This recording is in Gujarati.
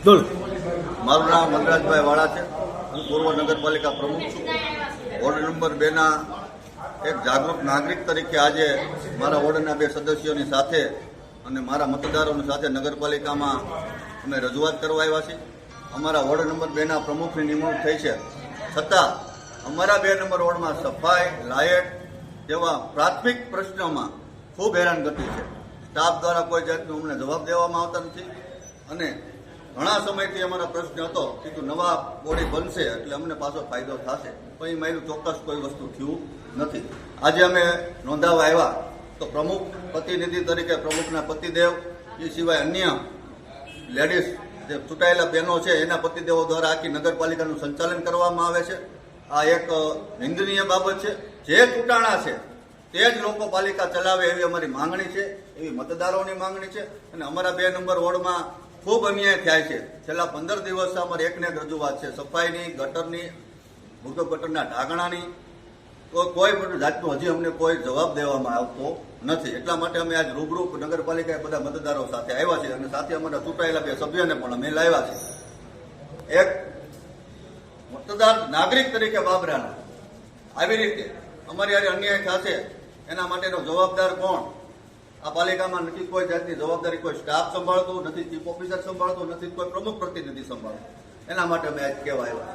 બોલો. મારું નામ મનરાજભાઈ વાળા છે. હું પૂર્વ નગરપાલિકા પ્રમુખ છું. વોર્ડ નંબર 2 ના એક જાગૃત નાગરિક તરીકે આજે મારા વોર્ડના 2 સદસ્યોની સાથે અને મારા મતદારોની સાથે નગરપાલિકામાં અમે રજૂઆત કરવા આવ્યા છીએ. અમારા વોર્ડ નંબર 2 ના પ્રમુખની નિમણૂક થઈ છે, છતાં અમારા 2 નંબર વોર્ડમાં સફાઈ, લાઇટ જેવા પ્રાથમિક પ્રશ્નોમાં ખૂબ હેરાનગતિ છે. સ્ટાફ દ્વારા કોઈ જાતનો અમને જવાબ દેવામાં આવતા નથી અને ઘણા સમયથી અમારો પ્રશ્ન હતો કે નવા બોડી બનશે એટલે અમને પાછો ફાયદો થશે, પણ એ માયલું ચોક્કસ કોઈ વસ્તુ થયું નથી. આજે અમે નોંધાવા આવ્યા તો પ્રમુખ પ્રતિનિધિ તરીકે પ્રમુખના પતિદેવ, એ સિવાય અન્ય લેડીઝ જે ચૂંટાયેલા બહેનો છે એના પતિદેવો દ્વારા આખી નગરપાલિકાનું સંચાલન કરવામાં આવે છે. આ એક નિંદનીય બાબત છે. જે ચૂંટાણા છે તે જ લોકો પાલિકા ચલાવે એવી અમારી માંગણી છે, એવી મતદારોની માંગણી છે. અને અમારા 2 નંબર વોર્ડમાં ખૂબ અન્યાય થાય છે. છેલ્લા 15 દિવસ અમારે એકને એક રજૂઆત છે, સફાઈની, ગટરની, ભૂગર્ભ ગટરના ઢાંકણાની. તો કોઈ પણ જાતનો હજી અમને કોઈ જવાબ દેવામાં આવતો નથી. એટલા માટે અમે આજ રૂબરૂ નગરપાલિકાએ બધા મતદારો સાથે આવ્યા છે અને સાથે અમારા ચૂંટાયેલા 2 સભ્યોને પણ અમે લાવ્યા છે. એક મતદાર નાગરિક તરીકે બાબરાના આવી રીતે અમારી યારે અન્યાય થશે એના માટેનો જવાબદાર કોણ? આ પાલિકામાં નથી કોઈ જાતની જવાબદારી કોઈ સ્ટાફ સંભાળતું નથી, ચીફ ઓફિસર સંભાળતું નથી, કોઈ પ્રમુખ પ્રતિનિધિ સંભાળતું. એના માટે અમે આજ કહેવા આવ્યા.